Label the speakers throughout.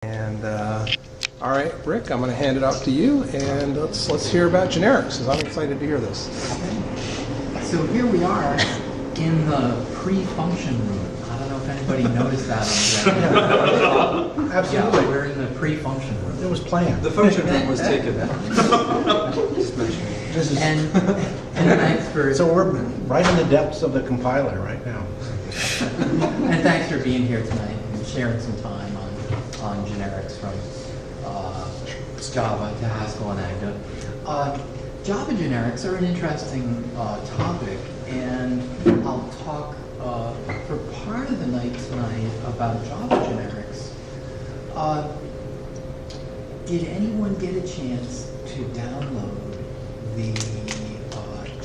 Speaker 1: And all right, Rick, I'm going to hand it off to you, and let's hear about generics, because I'm excited to hear this.
Speaker 2: So here we are in the pre-function room. I don't know if anybody noticed that on the
Speaker 1: Absolutely.
Speaker 2: Yeah, we're in the pre-function room.
Speaker 1: It was planned.
Speaker 3: The function room was taken. Just mentioning.
Speaker 1: This is,
Speaker 2: And thanks for
Speaker 1: so we're right in the depths of the compiler right now.
Speaker 2: and thanks for being here tonight and sharing some time on generics from Java to Haskell and Agda. Java generics are an interesting topic, and I'll talk for part of the night tonight about Java generics. Did anyone get a chance to download the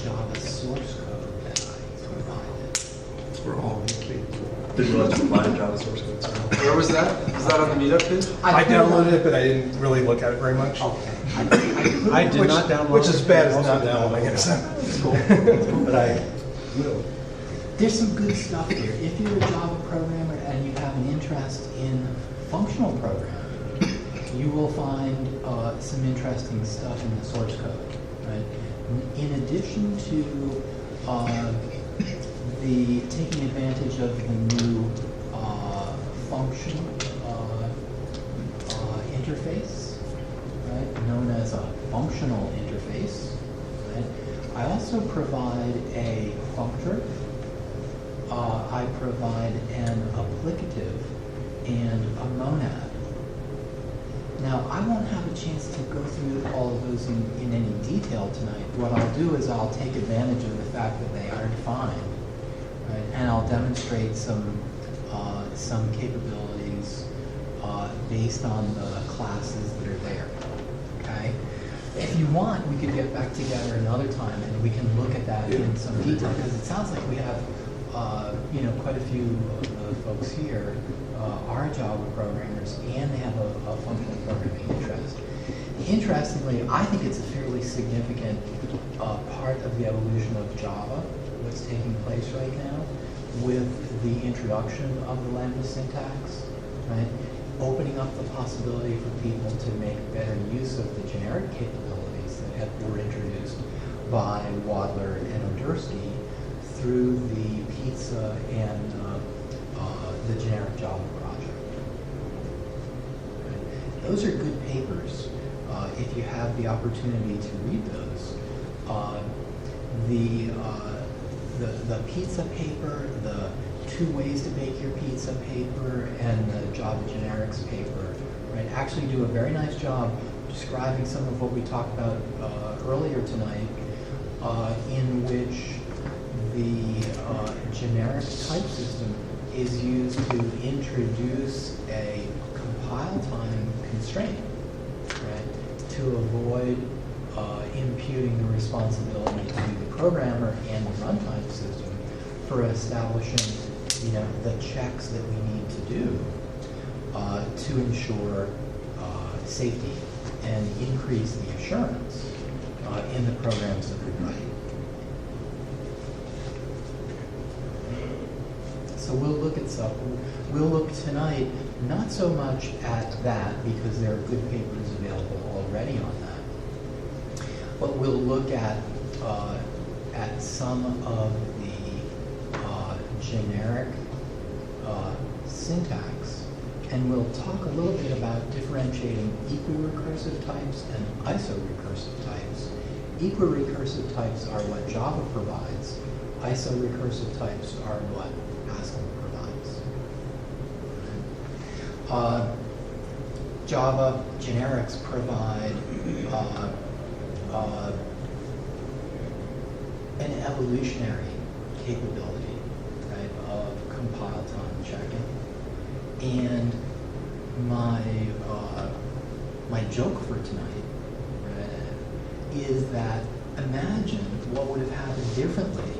Speaker 2: Java source code that I provided?
Speaker 3: We're all did you like to apply to Java source code? Where was that? Was that on the meetup page?
Speaker 1: I downloaded it, but I didn't really look at it very much.
Speaker 2: Okay.
Speaker 1: I did not download it. Which is bad as not downloading it. But I will.
Speaker 2: There's some good stuff here. If you're a Java programmer and you have an interest in functional programming, you will find some interesting stuff in the source code. Right? In addition to the taking advantage of the new function interface, right, known as a functional interface. Right? I also provide a functor. I provide an applicative and a monad. Now, I won't have a chance to go through all of those in any detail tonight. What I'll do is I'll take advantage of the fact that they are defined, right? And I'll demonstrate some capabilities based on the classes that are there, okay? If you want, we could get back together another time and we can look at that in some detail, because it sounds like we have quite a few of the folks here are Java programmers and they have a functional programming interest. Interestingly, I think it's a fairly significant part of the evolution of Java that's taking place right now with the introduction of the Lambda syntax, right? Opening up the possibility for people to make better use of the generic capabilities that were introduced by Wadler and Odersky through the pizza and the generic Java project. Right? Those are good papers if you have the opportunity to read those. The pizza paper, the 2 ways to bake your pizza paper, and the Java generics paper, right, actually do a very nice job describing some of what we talked about earlier tonight, in which the generic type system is used to introduce a compile time constraint, right, to avoid imputing the responsibility to the programmer and the runtime system for establishing, the checks that we need to do to ensure safety and increase the assurance in the programs that we write. So we'll look at stuff. We'll look tonight not so much at that, because there are good papers available already on that, but we'll look at some of the generic syntax, and we'll talk a little bit about differentiating equi-recursive types and iso-recursive types. Equi-recursive types are what Java provides. Iso-recursive types are what Haskell provides. Java generics provide an evolutionary capability, right, of compile time checking. And my joke for tonight, right, is that imagine what would have happened differently,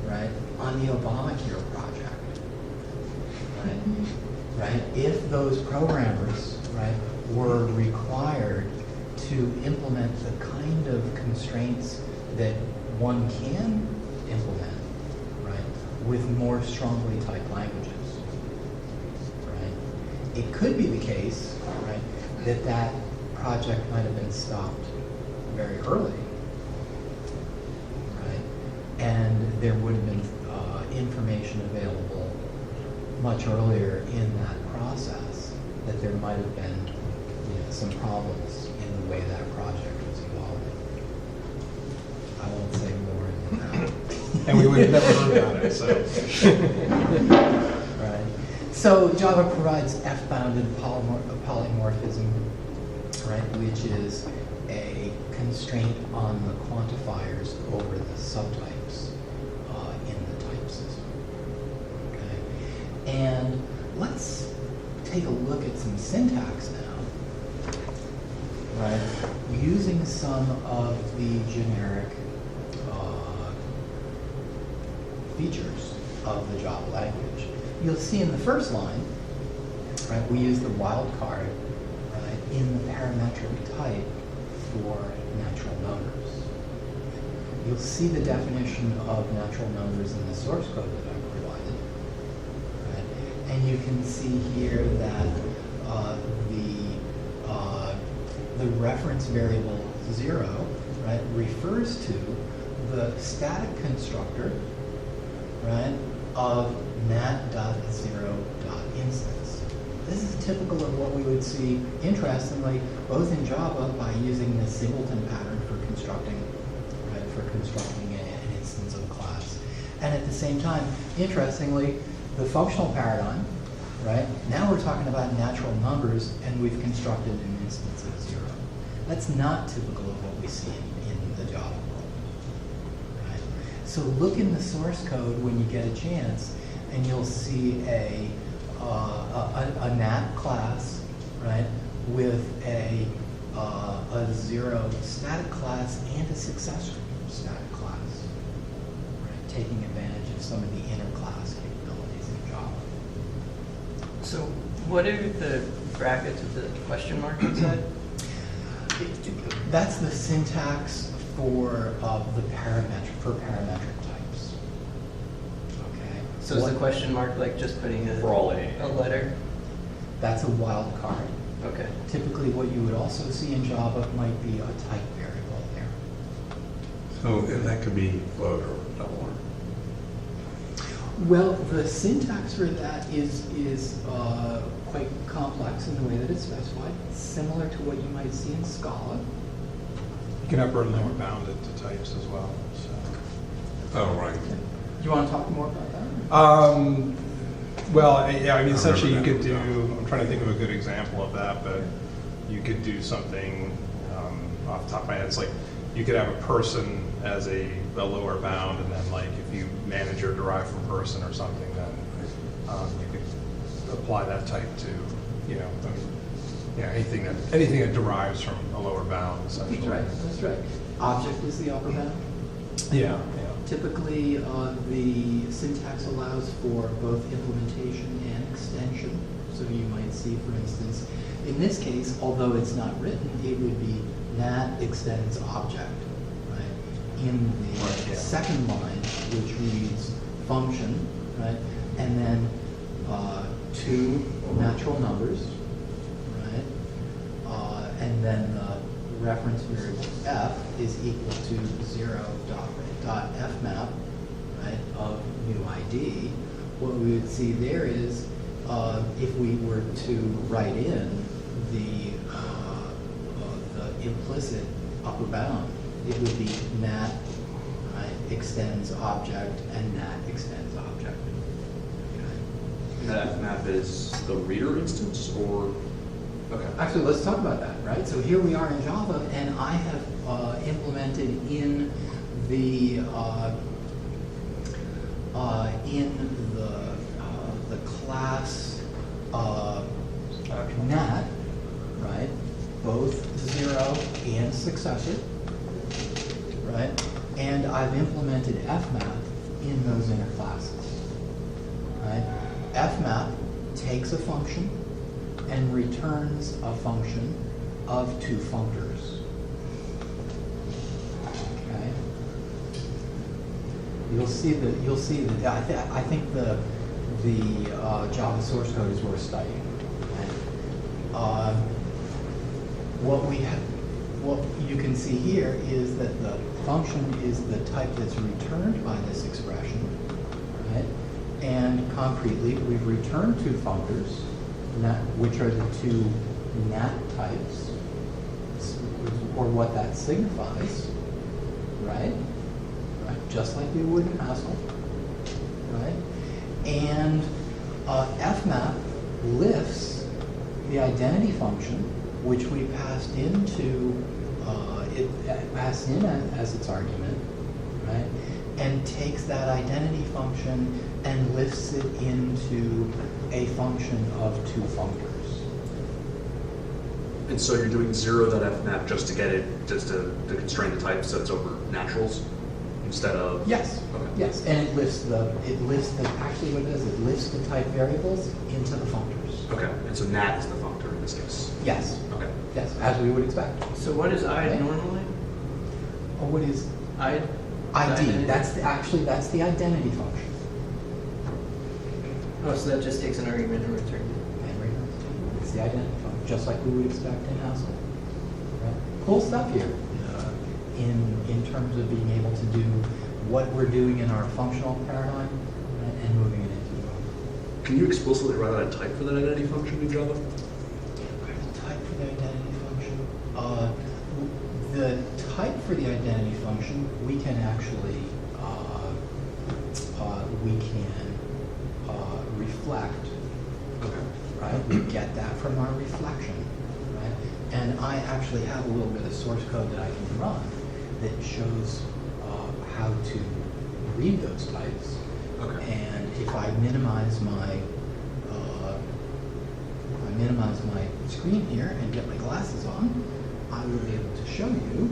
Speaker 2: right, on the Obamacare project, right, if those programmers, right, were required to implement the kind of constraints that one can implement, right, with more strongly typed languages, right? it could be the case, right, that project might have been stopped very early, right, and there would have been information available much earlier in that process that there might have been some problems in the way that project was evolving. I won't say more than that.
Speaker 1: And we would have never heard about it, so.
Speaker 2: Right. So Java provides f-bounded polymorphism, right, which is a constraint on the quantifiers over the subtypes in the type system. Okay. And let's take a look at some syntax now. Right, using some of the generic features of the Java language. You'll see in the first line, right, we use the wildcard, right, in the parametric type for natural numbers. You'll see the definition of natural numbers in the source code that I've provided. Right? And you can see here that the reference variable 0, right, refers to the static constructor, right, of nat.0.instance. This is typical of what we would see, interestingly, both in Java by using the singleton pattern for constructing, right, an instance of a class, and at the same time, interestingly, the functional paradigm, right? Now we're talking about natural numbers, and we've constructed an instance of 0. That's not typical of what we see in the Java world, right? So look in the source code when you get a chance, and you'll see a nat class, right, with a 0 static class and a successor static class, right, taking advantage of some of the inner class capabilities in Java.
Speaker 4: So what are the brackets with the question mark inside?
Speaker 2: That's the syntax for parametric types. Okay.
Speaker 4: So is the question mark like just putting a letter?
Speaker 2: That's a wildcard.
Speaker 4: Okay.
Speaker 2: Typically, what you would also see in Java might be a type variable there.
Speaker 5: So that could be float or double.
Speaker 2: Well, the syntax for that is quite complex in the way that it's specified. It's similar to what you might see in Scala.
Speaker 1: You can upper and lower bound it to types as well. So.
Speaker 5: Oh, right.
Speaker 2: Do you want to talk more about that?
Speaker 1: Well, yeah, I mean, essentially you could do, I'm trying to think of a good example of that, but you could do something off the top of my head. It's like you could have a person as a lower bound, and then like if you manage or derive from person or something, then you could apply that type to, anything that derives from a lower bound, essentially.
Speaker 2: That's right. That's right. Object is the upper bound.
Speaker 1: Yeah.
Speaker 2: Typically, the syntax allows for both implementation and extension. So you might see, for instance, in this case, although it's not written, it would be nat extends object, right? In the second line, which reads function, right? And then two natural numbers, right? And then the reference variable f is equal to 0.fmap, right, of new ID. What we would see there is if we were to write in the implicit upper bound, it would be nat, right, extends object, and nat extends object. Okay.
Speaker 3: That map is the reader instance, or? Okay.
Speaker 2: Actually, let's talk about that, right? So here we are in Java, and I have implemented in the class nat, right? Both 0 and successor, right? And I've implemented fmap in those inner classes, right? Fmap takes a function and returns a function of two functors. Okay. You'll see that. I think the Java source code is worth studying. And What you can see here is that the function is the type that's returned by this expression, right? And concretely, we've returned two functors, which are the two nat types, or what that signifies, right? Just like we would in Haskell, right? And fmap lifts the identity function, which we passed into passed in as its argument, right? And takes that identity function and lifts it into a function of two functors.
Speaker 3: And so you're doing 0.fmap just to get it, just to constrain the type so it's over naturals instead of?
Speaker 2: Yes.
Speaker 3: Okay.
Speaker 2: Yes, and it lifts the actually what it does, it lifts the type variables into the functors.
Speaker 3: Okay, and so nat is the functor in this case?
Speaker 2: Yes.
Speaker 3: Okay.
Speaker 2: Yes, as we would expect.
Speaker 4: So what is I
Speaker 2: Okay.
Speaker 4: normally?
Speaker 2: Or what is
Speaker 4: I
Speaker 2: ID? That's the identity function.
Speaker 4: Oh, so that just takes an argument and returns it.
Speaker 2: And it's the identity function, just like we would expect in Haskell. Right? Cool stuff here. In terms of being able to do what we're doing in our functional paradigm, right, and moving it into
Speaker 3: Can you explicitly write out a type for that identity function in Java?
Speaker 2: the type for the identity function. The type for the identity function, we can actually reflect.
Speaker 3: Okay.
Speaker 2: Right? We get that from our reflection, right? And I actually have a little bit of source code that I can run that shows how to read those types.
Speaker 3: Okay.
Speaker 2: And if I minimize my screen here and get my glasses on, I will be able to show you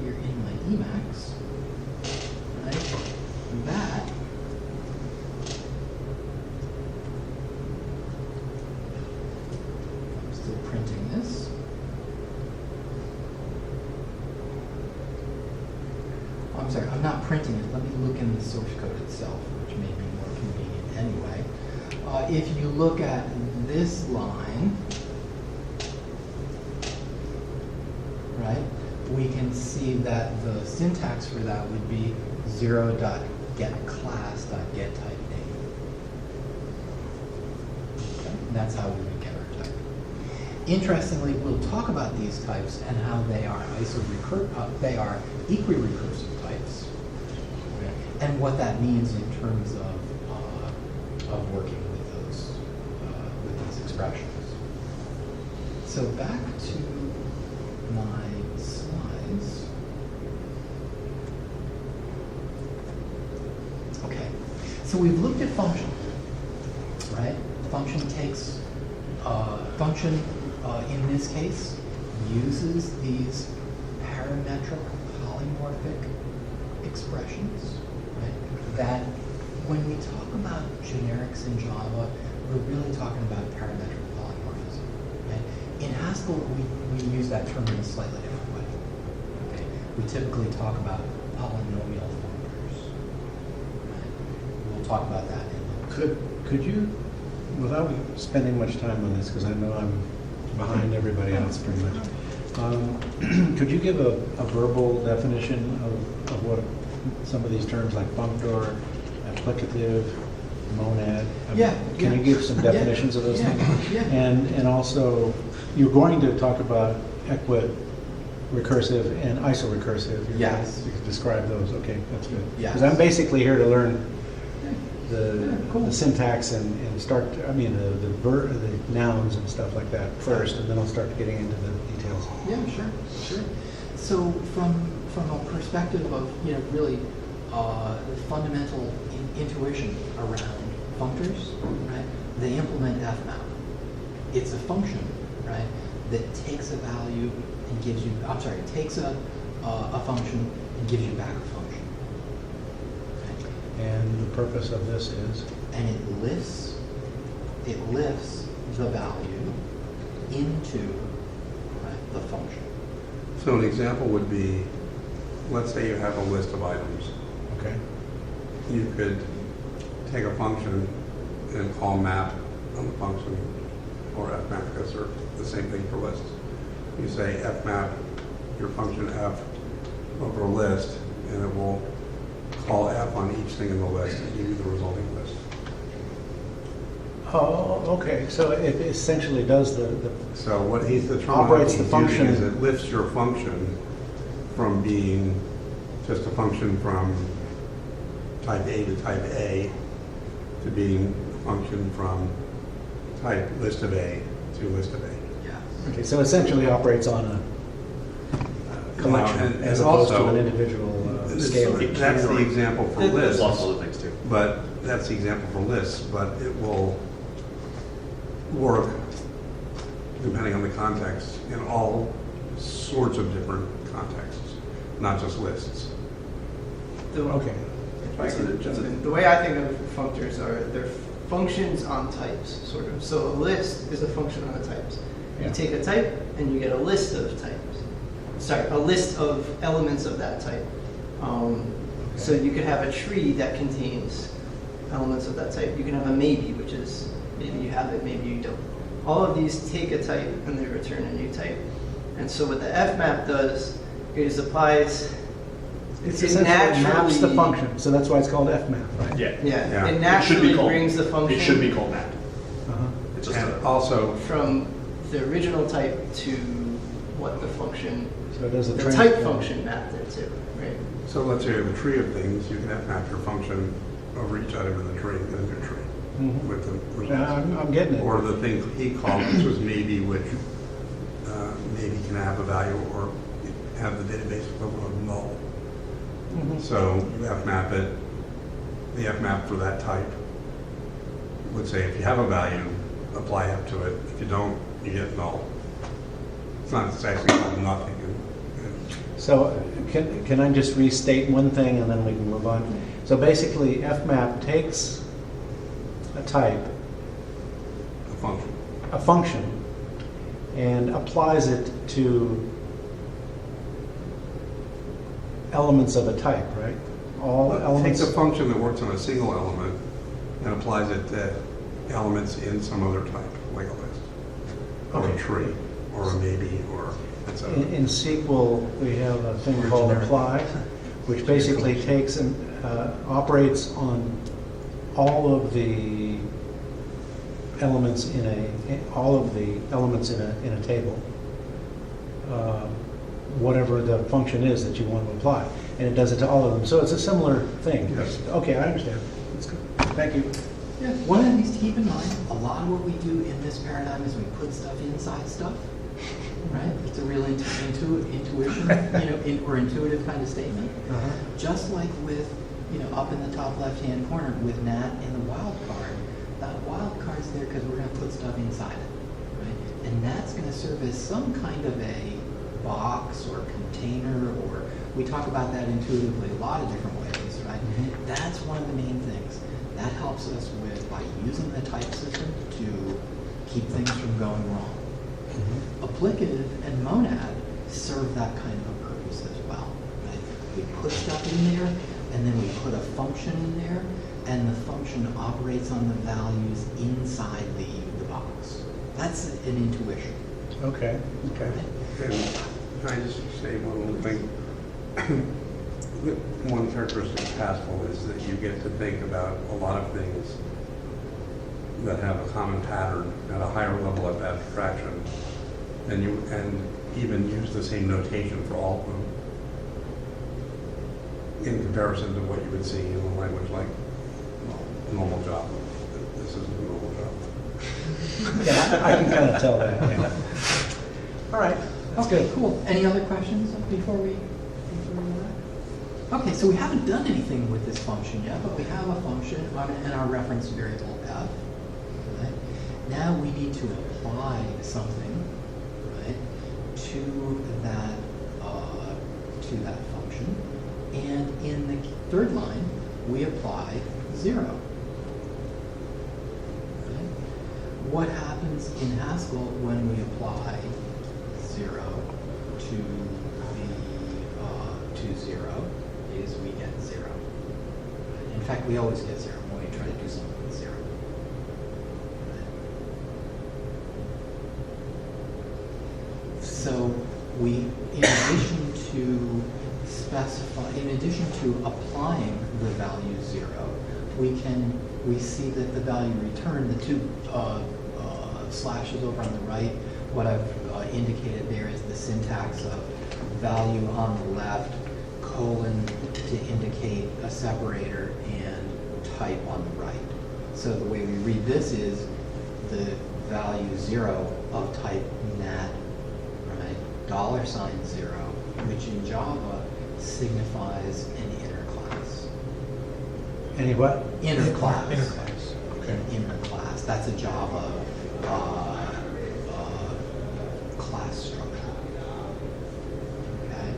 Speaker 2: here in my Emacs, right, that I'm still printing this. I'm sorry, I'm not printing it. Let me look in the source code itself, which may be more convenient anyway. If you look at this line, right, we can see that the syntax for that would be 0.getClass.getTypeName. Okay? And that's how we would get our type. Interestingly, we'll talk about these types and how they are they are equi-recursive types, okay? And what that means in terms of working with these expressions. So back to my slides. Okay, so we've looked at function, right? Function takes in this case uses these parametric polymorphic expressions, right? That when we talk about generics in Java, we're really talking about parametric polymorphism. Right? In Haskell, we use that term in a slightly different way. Okay? We typically talk about polynomial functors. Right? We'll talk about that in a little bit.
Speaker 5: Could you, without spending much time on this, because I know I'm behind everybody else pretty much, could you give a verbal definition of what some of these terms like functor, applicative, monad? Can you give some definitions of those things?
Speaker 2: Yeah.
Speaker 5: And also, you're going to talk about equi-recursive and iso-recursive.
Speaker 2: Yes.
Speaker 5: You could describe those. Okay, that's good.
Speaker 2: Yes.
Speaker 5: Because I'm basically here to learn
Speaker 2: Cool.
Speaker 5: the syntax and start, the nouns and stuff like that first, and then I'll start getting into the details.
Speaker 2: Yeah, sure. So from a perspective of really fundamental intuition around functors, right? They implement fmap. It's a function, right, that takes a value and gives you. Takes a function and gives you back a function.
Speaker 5: And the purpose of this is?
Speaker 2: And it lifts the value into, right, the function.
Speaker 6: So an example would be, let's say you have a list of items.
Speaker 5: Okay.
Speaker 6: You could take a function and call map on the function or fmap, because they're the same thing for lists. You say fmap your function f over a list, and it will call f on each thing in the list and give you the resulting list.
Speaker 5: Oh, okay, so it essentially does the
Speaker 6: So what the
Speaker 5: Operates
Speaker 6: terminology
Speaker 5: the
Speaker 6: he's
Speaker 5: function.
Speaker 6: using is it lifts your function from being just a function from type A to type A to being a function from type list of A to list of A.
Speaker 3: Yeah.
Speaker 5: okay, so essentially operates on a collection
Speaker 6: and
Speaker 5: as opposed to
Speaker 6: also-
Speaker 5: an individual scalar.
Speaker 6: That's the example for
Speaker 3: There's
Speaker 6: lists,
Speaker 3: lots of other things too.
Speaker 6: but that's the example for lists, but it will work depending on the context in all sorts of different contexts, not just lists.
Speaker 5: Okay.
Speaker 7: If I could jump in. The way I think of functors are they're functions on types, sort of. So a list is a function on a types.
Speaker 5: Yeah.
Speaker 7: You take a type and you get a list of types. Sorry, a list of elements of that type. So you could have a tree that contains elements of that type. You can have a maybe, which is maybe you have it, maybe you don't. All of these take a type and they return a new type. And so what the fmap does is applies.
Speaker 5: It's
Speaker 7: It
Speaker 5: essentially maps the
Speaker 7: naturally-
Speaker 5: function, so that's why it's called fmap, right?
Speaker 3: Yeah.
Speaker 7: Yeah,
Speaker 6: Yeah.
Speaker 7: it
Speaker 3: It should be
Speaker 7: naturally
Speaker 3: called-
Speaker 7: brings the function.
Speaker 3: It should be called map.
Speaker 5: Uh-huh.
Speaker 3: It's just
Speaker 6: And
Speaker 3: a,
Speaker 6: also,
Speaker 7: From the original type to what the function,
Speaker 5: So it does a
Speaker 7: the
Speaker 5: transform.
Speaker 7: type function mapped it to, right?
Speaker 6: so let's say you have a tree of things, you can fmap your function over each item in the tree, get a new tree
Speaker 5: Mhm.
Speaker 6: with the
Speaker 5: Yeah,
Speaker 6: results.
Speaker 5: I'm getting it.
Speaker 6: Or the thing he called, which was maybe, which maybe can have a value or have the database equivalent of null.
Speaker 5: Mhm.
Speaker 6: So you fmap it, the fmap for that type would say if you have a value, apply f to it. If you don't, you get null. It's not, it's actually called nothing.
Speaker 5: So can I just restate one thing and then we can move on? So basically, fmap takes a type,
Speaker 6: A function.
Speaker 5: a function, and applies it to elements of a type, right? All
Speaker 6: It
Speaker 5: elements.
Speaker 6: takes a function that works on a single element and applies it to elements in some other type, like a list, or a
Speaker 5: Okay.
Speaker 6: tree, or a maybe, or etc.
Speaker 5: In SQL, we have a thing called
Speaker 3: generic.
Speaker 5: apply, which basically takes and operates on all of the elements in a table, whatever the function is that you want to apply, and it does it to all of them. So it's a similar thing.
Speaker 6: Yes.
Speaker 5: Okay, I understand. That's good. Thank you.
Speaker 2: Yeah, one of the things to keep in mind, a lot of what we do in this paradigm is we put stuff inside stuff, right? It's a real intuition, or intuitive kind of statement.
Speaker 5: Uh-huh.
Speaker 2: Just like with, up in the top left-hand corner with Nat and the wild card, that wild card's there because we're going to put stuff inside it, right? And that's going to serve as some kind of a box or container, or we talk about that intuitively a lot of different ways, right?
Speaker 5: Mhm.
Speaker 2: That's one of the main things. That helps us with, by using the type system to keep things from going wrong. Applicative and monad serve that kind of a purpose as well, right? We put stuff in there, and then we put a function in there, and the function operates on the values inside the box. That's an intuition.
Speaker 5: Okay, okay.
Speaker 2: Right?
Speaker 6: And can I just say one little thing? One characteristic of Haskell is that you get to think about a lot of things that have a common pattern at a higher level of abstraction, and even use the same notation for all of them in comparison to what you would see in a language like normal Java. This isn't a normal Java.
Speaker 5: Yeah, I can kind of tell that, yeah. All right, that's
Speaker 2: Okay,
Speaker 5: good.
Speaker 2: cool. Any other questions before we Okay, so we haven't done anything with this function yet, but we have a function and our reference variable f. Right? Now we need to apply something, right, to that function, and in the third line we apply 0. Right? What happens in Haskell when we apply 0 to 0 is we get 0. In fact, we always get 0 when we try to do something with 0. so we, in addition to applying the value 0, we see that the value returned, the two slashes over on the right, what I've indicated there is the syntax of value on the left, colon to indicate a separator, and type on the right. So the way we read this is the value 0 of type nat, right? $0, which in Java signifies an inner class.
Speaker 5: Any what?
Speaker 2: Inner class.
Speaker 1: Inner class. Okay.
Speaker 2: An inner class. That's a Java class structure. Okay?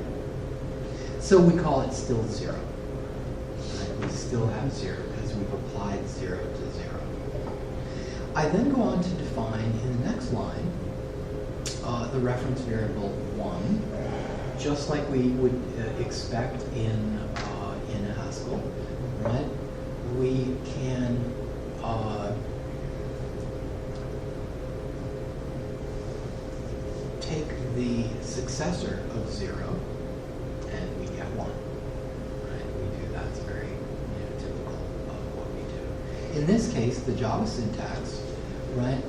Speaker 2: So we call it still 0. Right? We still have 0 because we've applied 0 to 0. I then go on to define in the next line the reference variable 1, just like we would expect in Haskell, right? We can take the successor of 0 and we get 1. Right? We do that's very typical of what we do. In this case, the Java syntax, right,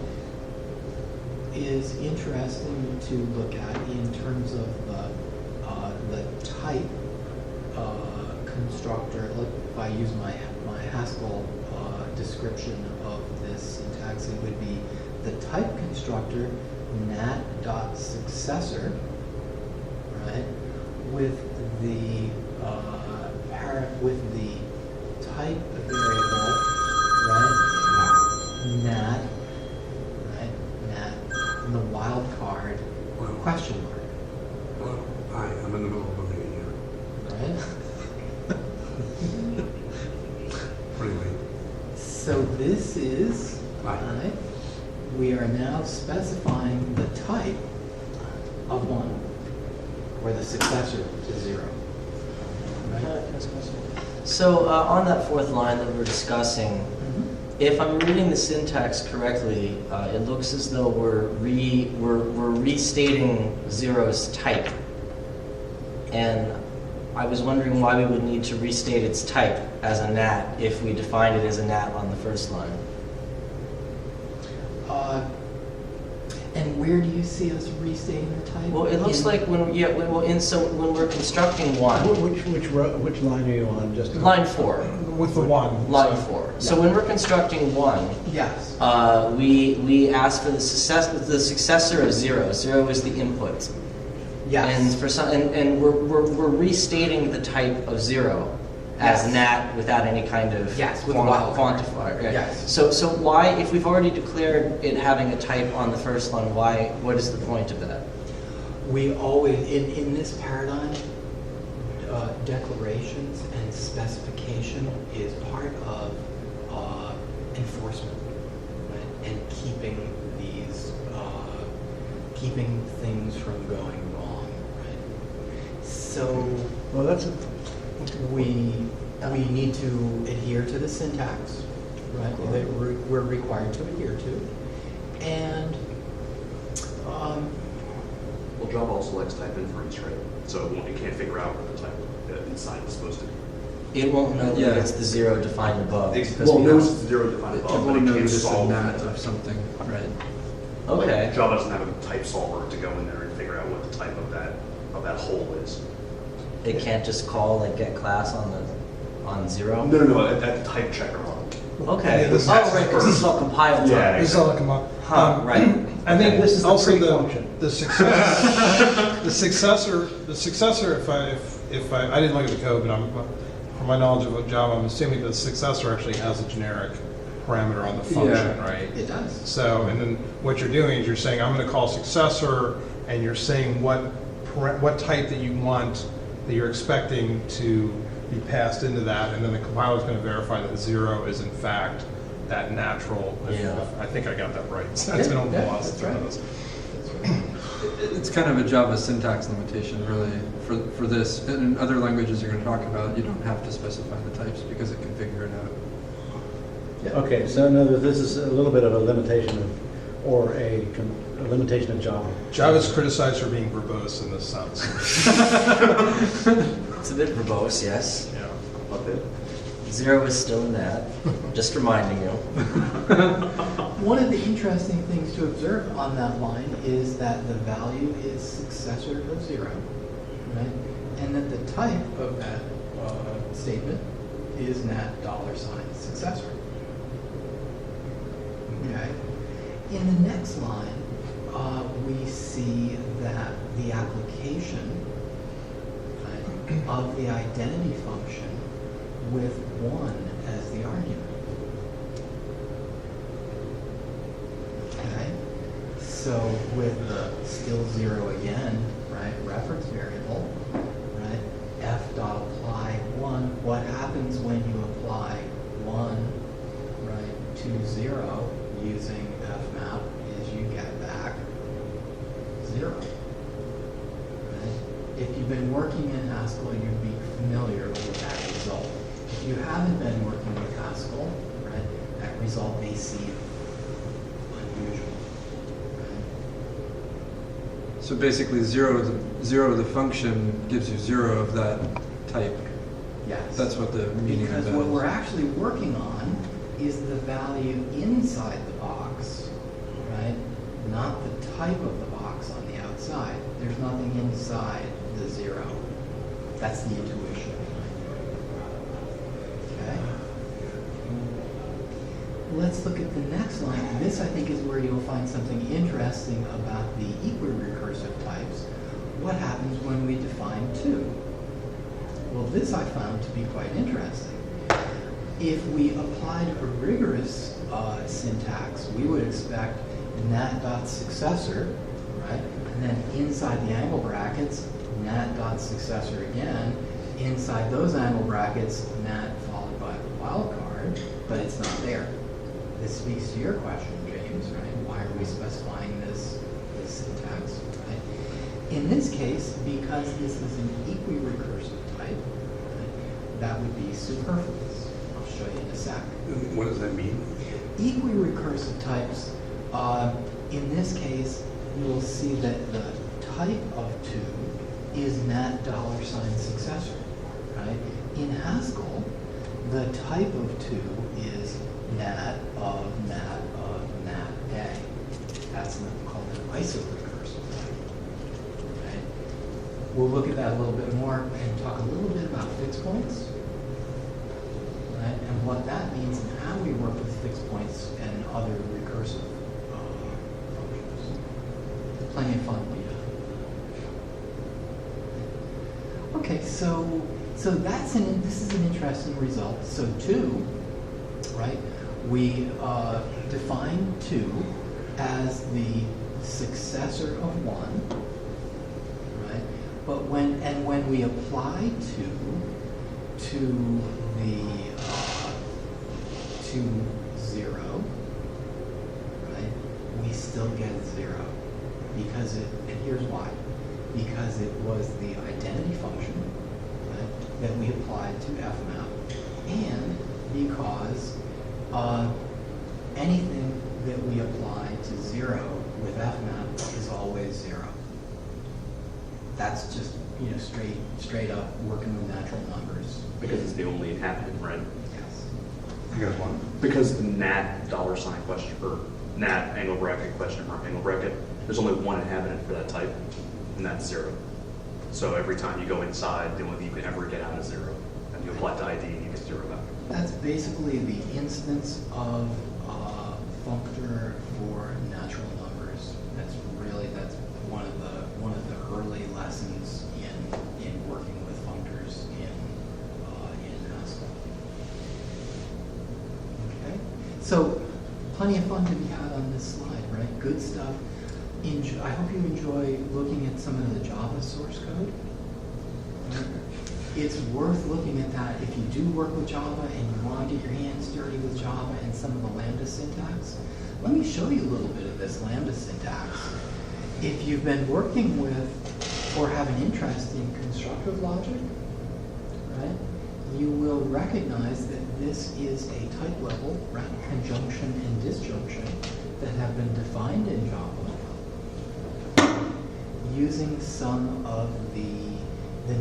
Speaker 2: is interesting to look at in terms of the type constructor. If I use my Haskell description of this syntax, it would be the type constructor nat.successor, right, with the type variable, right, nat, right, nat, and the wildcard question mark.
Speaker 6: Well, I'm in the middle of looking at
Speaker 2: Right?
Speaker 6: you. Anyway,
Speaker 2: So this is,
Speaker 6: Right.
Speaker 2: right, we are now specifying the type of 1, or the successor to 0. Right?
Speaker 4: So on that fourth line that we're discussing, if I'm reading the syntax correctly, it looks as though we're restating 0's type. And I was wondering why we would need to restate its type as a nat if we defined it as a nat on the first line.
Speaker 2: And where do you see us restating the type?
Speaker 4: Well, it looks like when we're constructing 1,
Speaker 5: Which line are you on? Just
Speaker 4: line 4,
Speaker 1: With the 1.
Speaker 4: line 4. So when we're constructing 1,
Speaker 2: Yes.
Speaker 4: we ask for the successor of 0. 0 is the input.
Speaker 2: Yes.
Speaker 4: And we're restating the type of 0 as
Speaker 2: Yes.
Speaker 4: nat without any kind of
Speaker 2: Yes, with a wildcard.
Speaker 4: quantifier. Right?
Speaker 2: Yes.
Speaker 4: So why, if we've already declared it having a type on the first line, what is the point of that?
Speaker 2: We always, in this paradigm, declarations and specification is part of enforcement, right? And keeping things from going wrong, right? So
Speaker 5: Well, that's
Speaker 2: we need to adhere to the syntax, right? That we're required to adhere to, and
Speaker 3: Well, Java also likes type inference, right? So it can't figure out what the type inside is supposed to be.
Speaker 4: It won't know that it's the 0 defined above. because
Speaker 3: Well,
Speaker 4: we
Speaker 3: knows
Speaker 4: don't-
Speaker 3: it's 0 defined above, but
Speaker 8: Everyone
Speaker 3: it can't
Speaker 8: knows it's a
Speaker 3: solve
Speaker 8: nat
Speaker 3: the
Speaker 8: of something, right?
Speaker 4: Okay.
Speaker 3: Java doesn't have a type solver to go in there and figure out what the type of that hole is.
Speaker 4: It can't just call like get class on 0.
Speaker 3: No, at the type checker level.
Speaker 4: Okay.
Speaker 1: Yeah, this is-
Speaker 4: Oh, right, because this is all compiled.
Speaker 3: Yeah,
Speaker 4: time.
Speaker 1: This is all that come up.
Speaker 4: Huh, right.
Speaker 1: I think
Speaker 5: This is the
Speaker 1: also
Speaker 5: pre-function.
Speaker 1: the successor, if I didn't look at the code, but from my knowledge of Java, I'm assuming the successor actually has a generic parameter on the function, right?
Speaker 2: it does.
Speaker 1: So, and then what you're doing is you're saying, I'm going to call successor, and you're saying what type that you want, that you're expecting to be passed into that, and then the compiler is going to verify that 0 is in fact that natural.
Speaker 4: Yeah.
Speaker 1: I think I got that right. It's been a while since I did this.
Speaker 8: It's kind of a Java syntax limitation, really, for this. And in other languages you're going to talk about, you don't have to specify the types because it can figure it out.
Speaker 5: Okay, so in other words, this is a little bit of a limitation or a limitation of Java?
Speaker 1: Java's criticized for being verbose in this sense.
Speaker 4: It's a bit verbose, yes.
Speaker 1: Yeah.
Speaker 3: A bit.
Speaker 4: 0 is still a nat. Just reminding you.
Speaker 2: One of the interesting things to observe on that line is that the value is successor of 0, right? And that the type of that statement is nat $ successor. Okay. In the next line, we see that the application, right, of the identity function with 1 as the argument. Okay. So with the still 0 again, right, reference variable, right, f.apply 1, what happens when you apply 1, right, to 0 using fmap is you get back 0. Right? If you've been working in Haskell, you'd be familiar with that result. If you haven't been working with Haskell, right, that result may seem unusual. Right?
Speaker 8: So basically, 0 of the function gives you 0 of that type.
Speaker 2: Yes.
Speaker 8: That's what the meaning of
Speaker 2: Because
Speaker 8: that
Speaker 2: what
Speaker 8: is.
Speaker 2: we're actually working on is the value inside the box, right? Not the type of the box on the outside. There's nothing inside the 0. That's the intuition. Okay? Let's look at the next line. This, I think, is where you'll find something interesting about the equi-recursive types. What happens when we define 2? Well, this I found to be quite interesting. If we applied a rigorous syntax, we would expect nat.successor, right? And then inside the angle brackets, nat.successor again. Inside those angle brackets, nat followed by the wildcard, but it's not there. This speaks to your question, James, right? Why are we specifying this syntax, right? In this case, because this is an equi-recursive type, right, that would be superfluous. I'll show you in a sec.
Speaker 6: What does that mean?
Speaker 2: Equi-recursive types, in this case, you'll see that the type of 2 is nat $ successor, right? In Haskell, the type of 2 is nat of nat of nat a. That's called an iso-recursive type, right? We'll look at that a little bit more and talk a little bit about fixed points, right? And what that means and how we work with fixed points and other recursive functions. Plenty of fun to be done. Okay, so this is an interesting result. So 2, right? We define 2 as the successor of 1, right? But when we apply 2 to the to 0, right? We still get 0 because and here's why. Because it was the identity function, right, that we applied to fmap, and because anything that we apply to 0 with fmap is always 0. That's just straight up working with natural numbers.
Speaker 3: Because it's the only inhabitant, right?
Speaker 2: Yes.
Speaker 6: You got one?
Speaker 3: Because the nat $ question, or nat angle bracket question mark angle bracket, there's only one inhabitant for that type, and that's 0. So every time you go inside, the only thing you can ever get out is 0. And you apply to ID and you get 0 back.
Speaker 2: That's basically the instance of functor for natural numbers. That's one of the early lessons in working with functors in Haskell. Okay, so plenty of fun to be had on this slide, right? Good stuff. I hope you enjoy looking at some of the Java source code. It's worth looking at that if you do work with Java and you want to get your hands dirty with Java and some of the Lambda syntax. Let me show you a little bit of this Lambda syntax. If you've been working with or have an interest in constructive logic, right, you will recognize that this is a type level, right, conjunction and disjunction that have been defined in Java using some of the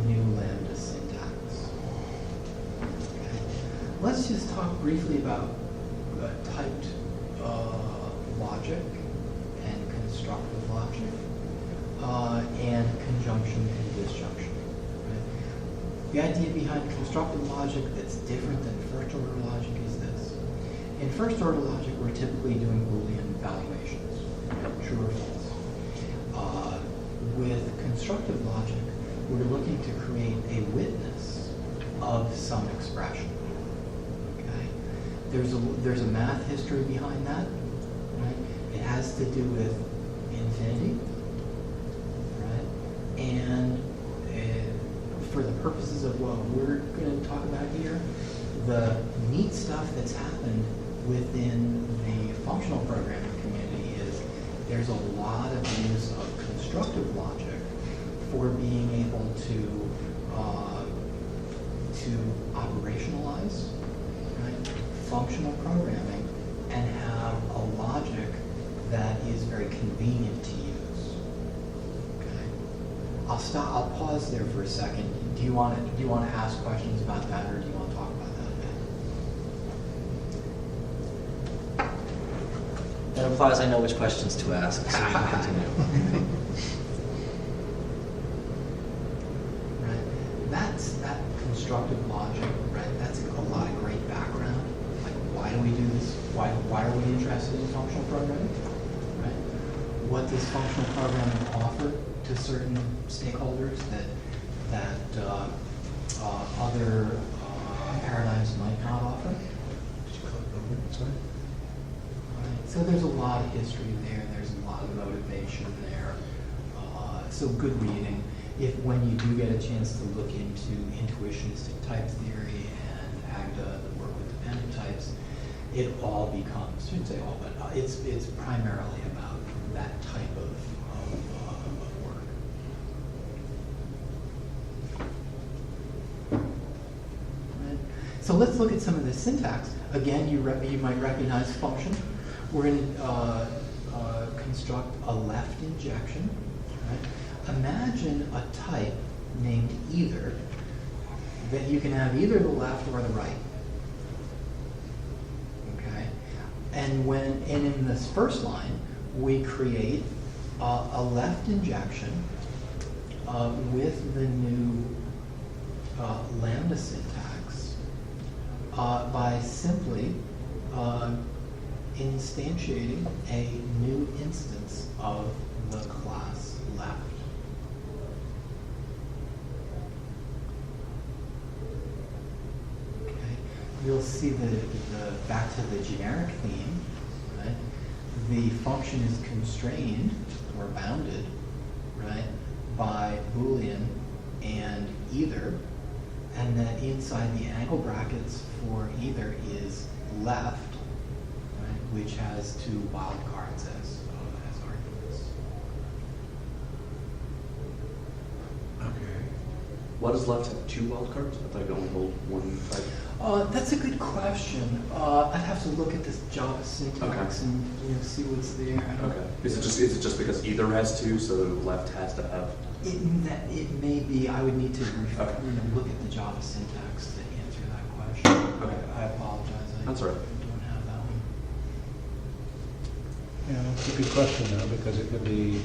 Speaker 2: new Lambda syntax. Okay. Let's just talk briefly about typed logic and constructive logic and conjunction and disjunction. Right? The idea behind constructive logic that's different than first order logic is this. In first order logic, we're typically doing Boolean valuations, true or false. With constructive logic, we're looking to create a witness of some expression. Okay? There's a math history behind that. Right? It has to do with infinity. Right? And for the purposes of what we're going to talk about here, the neat stuff that's happened within the functional programming community is there's a lot of use of constructive logic for being able to operationalize, right, functional programming and have a logic that is very convenient to use. Okay. I'll pause there for a second. Do you want to ask questions about that, or do you want to talk about that?
Speaker 4: That implies I know which questions to ask, so we can continue.
Speaker 2: Right. That constructive logic, right? That's a lot of great background. Like, why do we do this? Why are we interested in functional programming? Right? What does functional programming offer to certain stakeholders that other paradigms might not offer? Right. So there's a lot of history there. There's a lot of motivation there. So good reading. When you do get a chance to look into intuitionistic type theory and Agda, the work with dependent types, it all becomes, I shouldn't say all, but it's primarily about that type of work. Right. So let's look at some of the syntax. Again, you might recognize function. We're going to construct a left injection. Right? Imagine a type named either that you can have either the left or the right. Okay, and in this first line, we create a left injection with the new lambda syntax by simply instantiating a new instance of the class left. You'll see back to the generic theme, right? The function is constrained or bounded, right, by Boolean and either, and that inside the angle brackets for either is left, right, which has two wildcards as arguments.
Speaker 5: Okay.
Speaker 3: Why does left have two wildcards? I thought you could only hold one type.
Speaker 2: That's a good question. I'd have to look at this Java syntax
Speaker 3: Okay.
Speaker 2: and see what's there. I don't-
Speaker 3: Okay. Is it just because either has two, so left has to have?
Speaker 2: It may be. I would need to
Speaker 3: Okay.
Speaker 2: look at the Java syntax to answer that question.
Speaker 3: Okay.
Speaker 2: I apologize.
Speaker 3: That's all right.
Speaker 2: I don't have that one.
Speaker 5: Yeah, that's a good question though, because it could be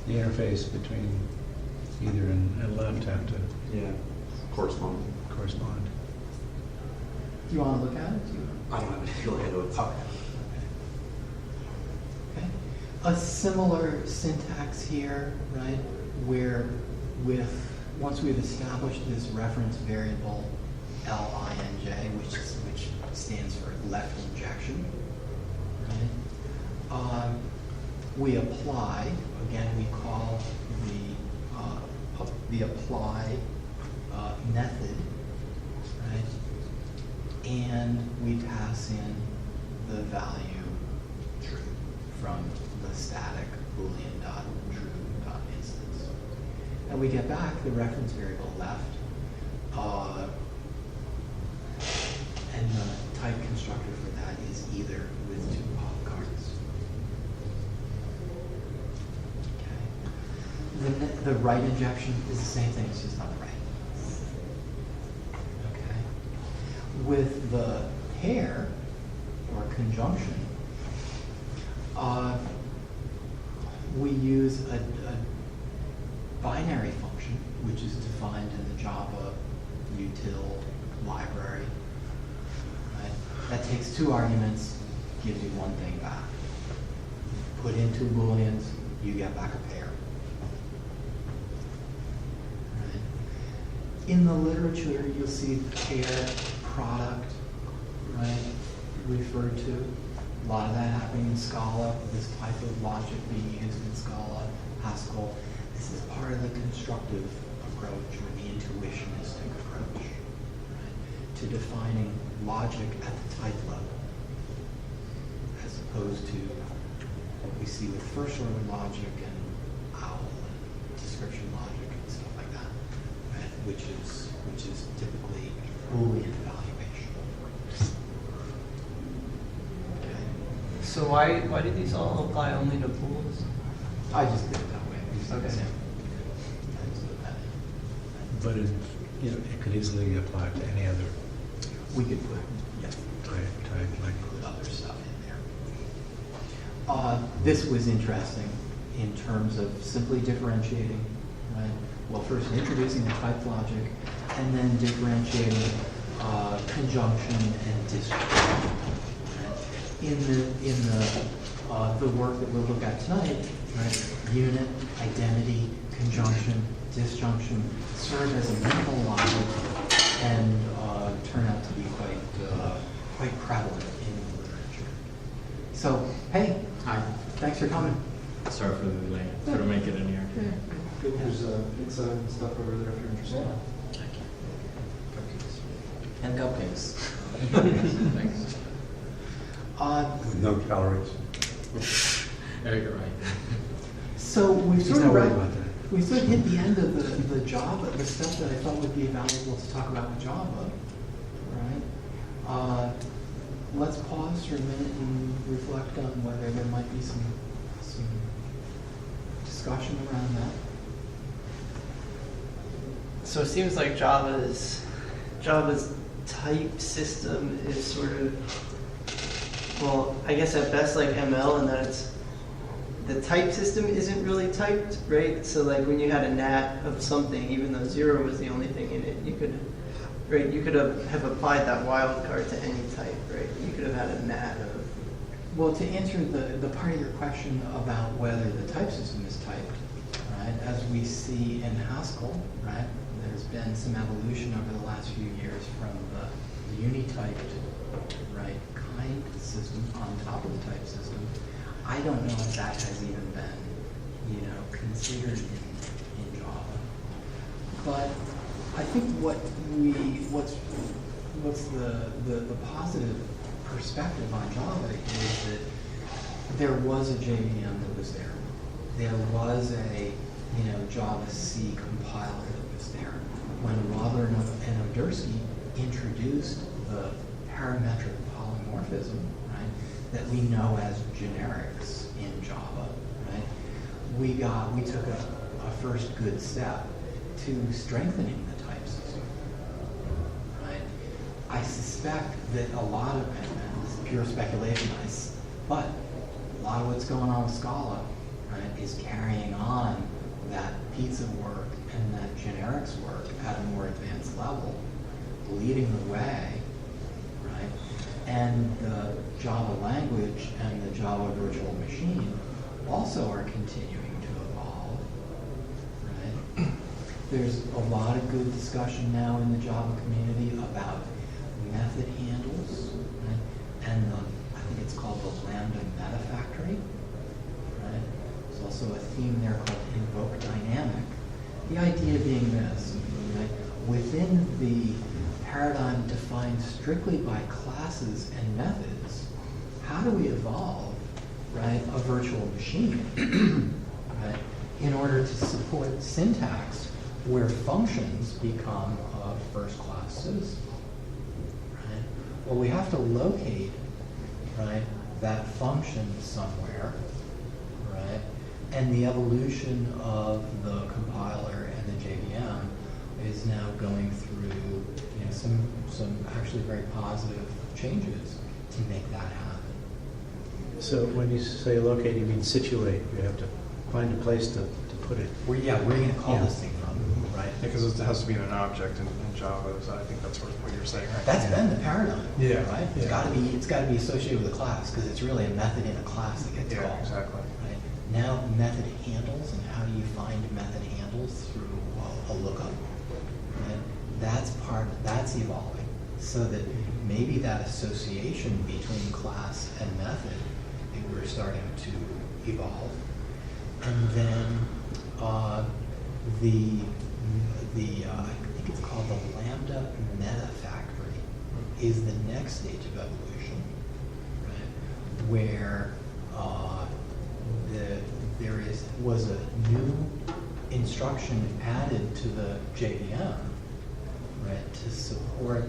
Speaker 5: the interface between either and left have to
Speaker 3: Yeah. Correspond.
Speaker 5: correspond.
Speaker 2: Do you want to look at it?
Speaker 3: I don't have any feel ahead of it.
Speaker 2: Okay. A similar syntax here, right? Where once we've established this reference variable linj, which stands for left injection, right? We apply. Again, we call the apply method, right? And we pass in the value true from the static boolean.true.instance. And we get back the reference variable left, and the type constructor for that is either with two wildcards. The right injection is the same thing, it's just not right. Okay. With the pair or conjunction, we use a binary function, which is defined in the Java util library. Right? That takes 2 arguments, gives you 1 thing back. Put in 2 booleans, you get back a pair. Right? In the literature, you'll see pair product, right, referred to. A lot of that happening in Scala, this type of logic being used in Scala, Haskell. This is part of the constructive approach or the intuitionistic approach, right, to defining logic at the type level, as opposed to what we see with first order logic and OWL and description logic and stuff like that, right, which is typically Boolean evaluation. Okay.
Speaker 7: So why do these all apply only to pools?
Speaker 2: I just did it that way.
Speaker 7: Okay.
Speaker 2: I just put that in.
Speaker 5: But it could easily apply to any other
Speaker 2: We could put, yeah,
Speaker 5: type like.
Speaker 2: put other stuff in there. This was interesting in terms of simply differentiating, right? Well, first introducing the type logic, and then differentiating conjunction and disjunction. Right? In the work that we'll look at tonight, right? Unit, identity, conjunction, disjunction serve as a mental logic and turn out to be quite prevalent in the literature. So, hey,
Speaker 9: Hi.
Speaker 2: thanks for coming.
Speaker 9: Sorry for the delay. Couldn't make it in here.
Speaker 8: Good, there's pizza and stuff over there if you're interested.
Speaker 4: And cupcakes.
Speaker 9: Thanks.
Speaker 6: With no calories.
Speaker 9: Yeah, you're right.
Speaker 2: So we've
Speaker 5: He's
Speaker 2: sort
Speaker 5: not
Speaker 2: of
Speaker 5: worried about that.
Speaker 2: we sort of hit the end of the Java, the stuff that I thought would be valuable to talk about with Java, right? Let's pause for a minute and reflect on whether there might be some discussion around that.
Speaker 7: So it seems like Java's type system is sort of, well, I guess at best like ML, in that it's, the type system isn't really typed, right? So like when you had a nat of something, even though 0 was the only thing in it, you could have applied that wildcard to any type, right? You could have had a nat of.
Speaker 2: Well, to answer the part of your question about whether the type system is typed, right, as we see in Haskell, right, there's been some evolution over the last few years from the unityped, right, kind system on top of the type system. I don't know if that has even been, considered in Java. But I think what's the positive perspective on Java is that there was a JVM that was there. There was a Java C compiler that was there. When Robert and Odersky introduced the parametric polymorphism, right, that we know as generics in Java, right, we took a first good step to strengthening the type system, right? I suspect that a lot of, and this is pure speculation, but a lot of what's going on with Scala, right, is carrying on that pizza work and that generics work at a more advanced level, leading the way, right? And the Java language and the Java virtual machine also are continuing to evolve, right? There's a lot of good discussion now in the Java community about method handles, right? And I think it's called the Lambda Meta Factory, right? There's also a theme there called invoke dynamic. The idea being this, right? Within the paradigm defined strictly by classes and methods, how do we evolve, right, a virtual machine, right, in order to support syntax where functions become a first-class citizen, right? Well, we have to locate, right, that function somewhere, right, And the evolution of the compiler and the JVM is now going through, you know, some actually very positive changes to make that happen.
Speaker 5: So when you say locate, you mean situate. You have to find a place to put it.
Speaker 2: Where are you going to call
Speaker 5: Yeah.
Speaker 2: this thing from, right?
Speaker 1: Because it has to be in an object in Java, so I think that's what you're saying, right?
Speaker 2: That's been the paradigm,
Speaker 1: Yeah,
Speaker 2: right? It's
Speaker 1: yeah.
Speaker 2: got to be associated with a class because it's really a method in a class that gets
Speaker 1: Yeah,
Speaker 2: called.
Speaker 1: exactly.
Speaker 2: Right? Now method handles, and how do you find method handles through a lookup? Right? That's evolving, so that maybe that association between class and method, we're starting to evolve. And then I think it's called the Lambda Meta Factory is the next stage of evolution, right? Where there was a new instruction added to the JVM, right, to support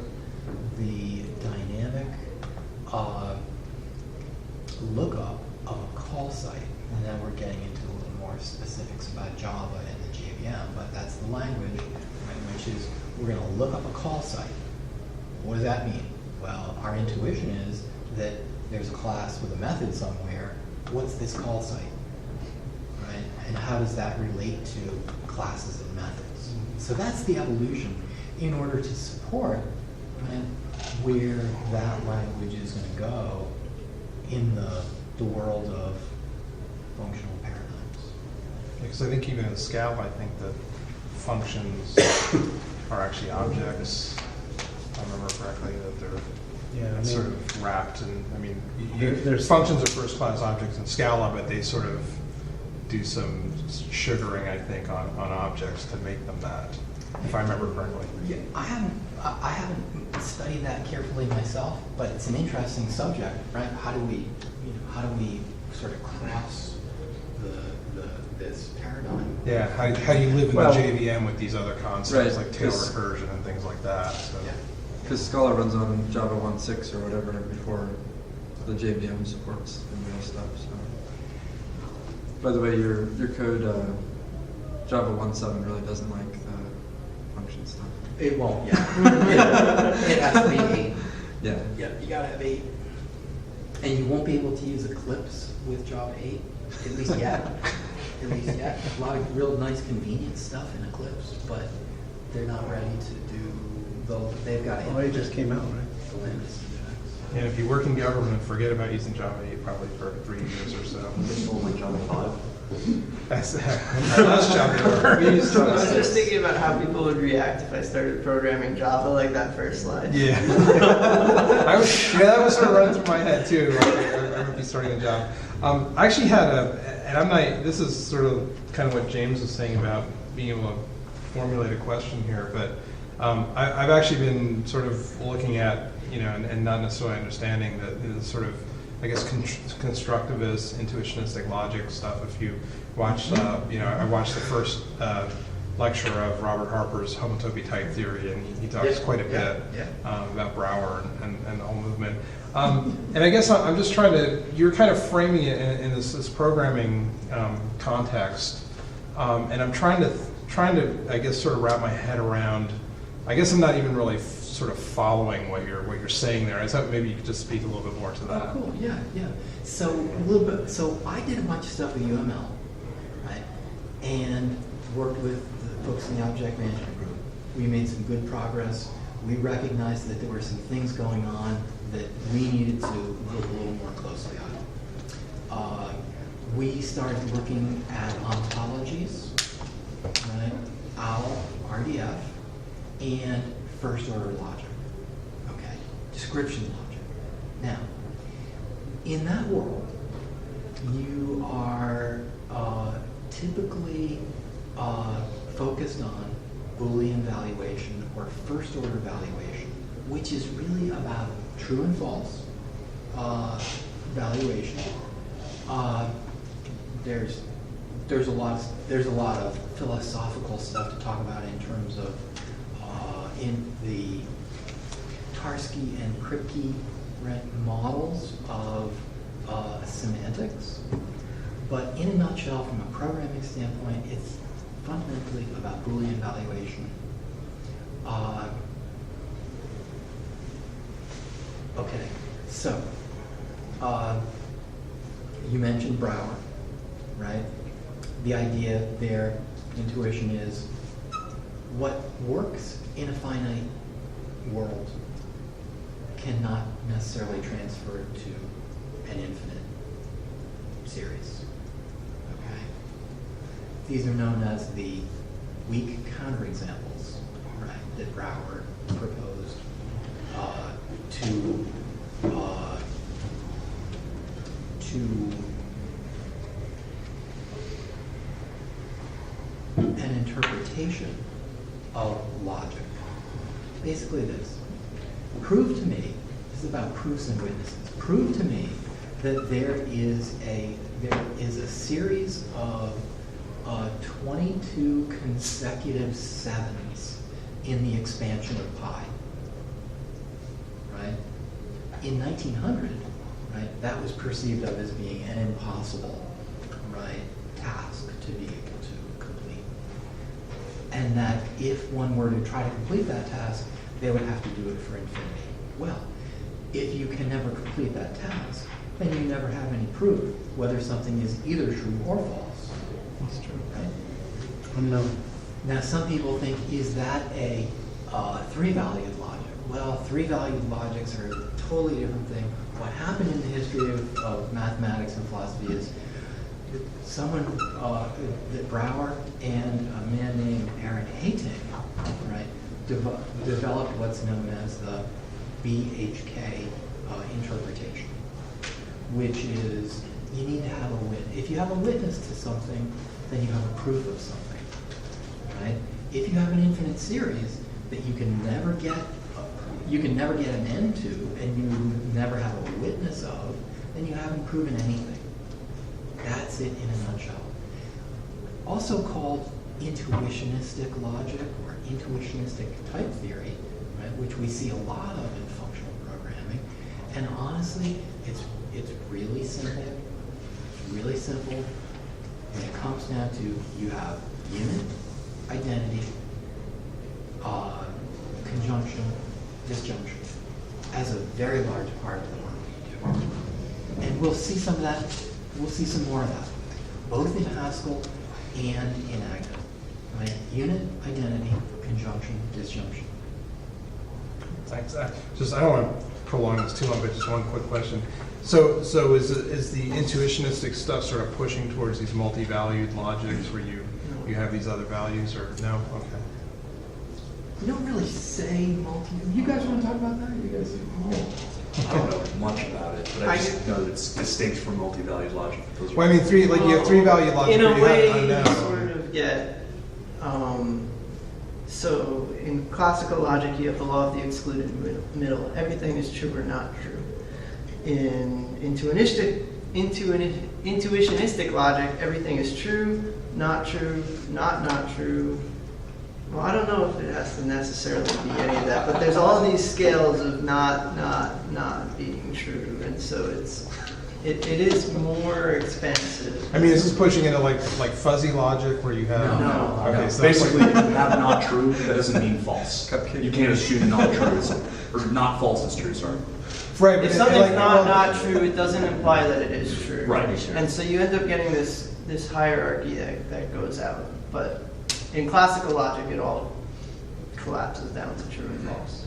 Speaker 2: the dynamic lookup of a call site. And now we're getting into a little more specifics about Java and the JVM, but that's the language, right, which is we're going to look up a call site. What does that mean? Well, our intuition is that there's a class with a method somewhere. What's this call site? Right? And how does that relate to classes and methods? So that's the evolution in order to support, right, where that language is going to go in the world of functional paradigms.
Speaker 1: Because I think even in Scala, I think that functions are actually objects. If I remember correctly, that they're
Speaker 5: Yeah, I mean,
Speaker 1: sort of wrapped in, I mean,
Speaker 5: There's-
Speaker 1: functions are first-class objects in Scala, but they sort of do some sugaring, I think, on objects to make them that, if I remember correctly.
Speaker 2: Yeah, I haven't studied that carefully myself, but it's an interesting subject, right? How do we sort of cross this paradigm?
Speaker 1: Yeah, how do you live in
Speaker 8: Well-
Speaker 1: the JVM with these other concepts
Speaker 8: Right,
Speaker 1: like tail
Speaker 8: 'cause-
Speaker 1: recursion and things like that? So.
Speaker 2: Yeah.
Speaker 8: Because Scala runs on Java 1.6 or whatever before the JVM supports the real stuff. So, by the way, your code Java 1.7 really doesn't like the function stuff.
Speaker 2: It won't, yeah. It has to be 8.
Speaker 8: Yeah.
Speaker 2: Yeah, you gotta have 8. And you won't be able to use Eclipse with Java 8, at least yet. At least yet. A lot of real nice convenient stuff in Eclipse, but they're not ready to do they've got to
Speaker 5: Oh, it just came out, right?
Speaker 2: the Lambda syntax.
Speaker 1: And if you work in government, forget about using Java 8 probably for 3 years or so.
Speaker 3: It's only Java 5.
Speaker 1: That's Java. We used
Speaker 7: I
Speaker 1: Java
Speaker 7: was
Speaker 1: 6.
Speaker 7: just thinking about how people would react if I started programming Java like that first slide.
Speaker 1: Yeah. That was sort of running through my head too. I would be starting a job. I actually had this is sort of kind of what James was saying about being able to formulate a question here, but I've actually been sort of looking at, and not necessarily understanding the sort of, I guess, constructivist, intuitionistic logic stuff. If you watch, I watched the first lecture of Robert Harper's homotopy type theory, and he talks quite a bit about Brouwer and the whole movement. And I guess I'm just you're kind of framing it in this programming context, and I'm trying to, I guess, sort of wrap my head around. I guess I'm not even really sort of following what you're saying there. I thought maybe you could just speak a little bit more to that.
Speaker 2: Oh, cool. Yeah. So a little bit. So I did a bunch of stuff with UML, right? And worked with the folks in the object management group. We made some good progress. We recognized that there were some things going on that we needed to look a little more closely on. We started looking at ontologies, right? OWL, RDF, and first order logic, okay? Description logic. Now, in that world, you are typically focused on Boolean valuation or first order valuation, which is really about true and false valuation. There's a lot of philosophical stuff to talk about in terms of in the Tarski and Kripke models of semantics. But in a nutshell, from a programming standpoint, it's fundamentally about Boolean evaluation. Okay, so you mentioned Brouwer, right? The idea there, intuition is what works in a finite world cannot necessarily transfer to an infinite series. Okay? These are known as the weak counterexamples, right, that Brouwer proposed to an interpretation of logic. Basically this. Prove to me, this is about proofs and witnesses, prove to me that there is a series of 22 consecutive sevens in the expansion of pi. Right? In 1900, right, that was perceived of as being an impossible, right, task to be able to complete. And that if one were to try to complete that task, they would have to do it for infinity. Well, if you can never complete that task, then you never have any proof whether something is either true or false.
Speaker 5: That's true.
Speaker 2: Right?
Speaker 5: Unknown.
Speaker 2: Now, some people think, is that a three-valued logic? Well, three-valued logics are a totally different thing. What happened in the history of mathematics and philosophy is that someone, that Brouwer and a man named Aaron Hayting, right, developed what's known as the BHK interpretation, which is you need to have a witness. If you have a witness to something, then you have a proof of something, right? If you have an infinite series that you can never get an end to, and you never have a witness of, then you haven't proven anything. That's it in a nutshell. Also called intuitionistic logic or intuitionistic type theory, right, which we see a lot of in functional programming. And honestly, it's really simple. It's really simple. And it comes down to you have unit, identity, conjunction, disjunction as a very large part of the work we do. And we'll see some of that, we'll see some more of that, both in Haskell and in Agda. Right? Unit, identity, conjunction, disjunction.
Speaker 1: Thanks. I don't want to prolong this too long, but just one quick question. So is the intuitionistic stuff sort of pushing towards these multi-valued logics where you have these other values, or no? Okay.
Speaker 2: You don't really say multi. You guys want to talk about that? You guys?
Speaker 3: I don't know much about it, but I just know that it's distinct from multi-valued logic. Those are-
Speaker 1: Well, I mean, you have three-valued logic.
Speaker 7: In a
Speaker 1: where you
Speaker 7: way,
Speaker 1: have
Speaker 7: you
Speaker 1: unknown.
Speaker 7: sort of get. So in classical logic, you have the law of the excluded middle. Everything is true or not true. In intuitionistic logic, everything is true, not true, not true. Well, I don't know if it has to necessarily be any of that, but there's all these scales of not being true, and so it is more expensive.
Speaker 1: I mean, is this pushing into like fuzzy logic where you have?
Speaker 7: No.
Speaker 1: Okay, so that's
Speaker 3: Basically,
Speaker 1: like,
Speaker 3: if you have not true, that doesn't mean false.
Speaker 8: Cupcake.
Speaker 3: You can't assume not true is, or not false is true, sorry.
Speaker 1: right. But
Speaker 7: If
Speaker 1: it-
Speaker 7: something's
Speaker 1: like, well,
Speaker 7: not true, it doesn't imply that it is true.
Speaker 3: Right.
Speaker 7: And so you end up getting this hierarchy that goes out. But in classical logic, it all collapses down to true and false.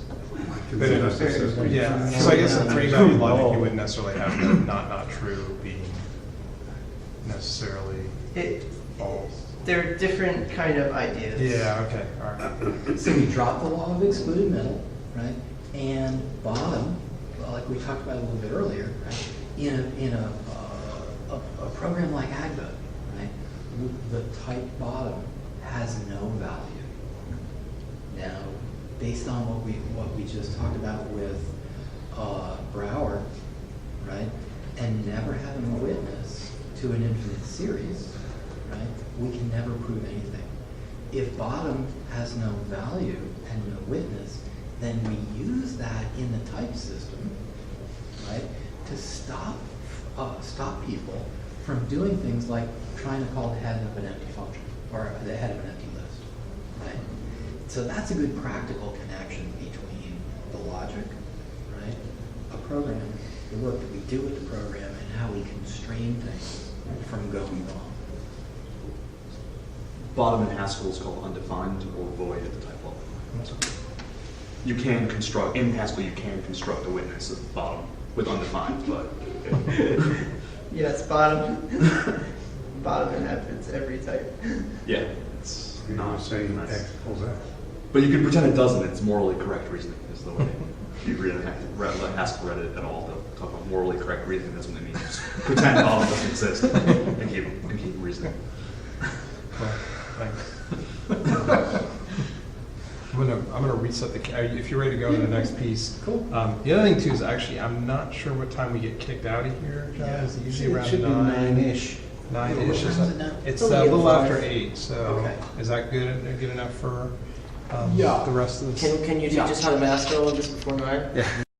Speaker 1: But yeah. So I guess in three-valued logic, you wouldn't necessarily have the not true being necessarily false.
Speaker 7: They're different kind of ideas.
Speaker 1: Yeah. Okay. All right.
Speaker 2: So you drop the law of excluded middle, right? And bottom, like we talked about a little bit earlier, right? In a program like Agda, right? The type bottom has no value. Now, based on what we just talked about with Brouwer, right? And never having a witness to an infinite series, right? We can never prove anything. If bottom has no value and no witness, then we use that in the type system, right, to stop people from doing things like trying to call the head of an empty function, or the head of an empty list, right? So that's a good practical connection between the logic, right? A program, the work that we do with the program, and how we constrain things from going wrong.
Speaker 3: Bottom in Haskell is called undefined or void at the type level. You can construct, in Haskell, you can construct a witness at the bottom with undefined, but
Speaker 7: Yes, bottom. Bottom and F, it's every type.
Speaker 3: yeah, it's
Speaker 6: You're not
Speaker 3: not
Speaker 6: saying
Speaker 3: nice.
Speaker 6: X equals X.
Speaker 3: But you can pretend it doesn't. It's morally correct reasoning is the way. If you read Haskell read it at all, they'll talk about morally correct reasoning. That's what they mean. Just pretend bottom doesn't exist and keep reasoning.
Speaker 1: Well, thanks. I'm gonna reset if you're ready to go to the next piece.
Speaker 2: Cool.
Speaker 1: The other thing too is actually, I'm not sure what time we get kicked out of here, John. Is it usually
Speaker 5: It
Speaker 1: around
Speaker 5: should be 9-ish.
Speaker 1: 9-ish?
Speaker 2: What time is it now?
Speaker 1: It's
Speaker 2: It's
Speaker 1: a
Speaker 2: only
Speaker 1: little
Speaker 2: at
Speaker 1: after
Speaker 2: 5.
Speaker 1: 8, so
Speaker 2: Okay.
Speaker 1: is that good enough for
Speaker 2: Yeah.
Speaker 1: the rest of this?
Speaker 4: Can you teach us how to master all of this before 9?
Speaker 1: Yeah.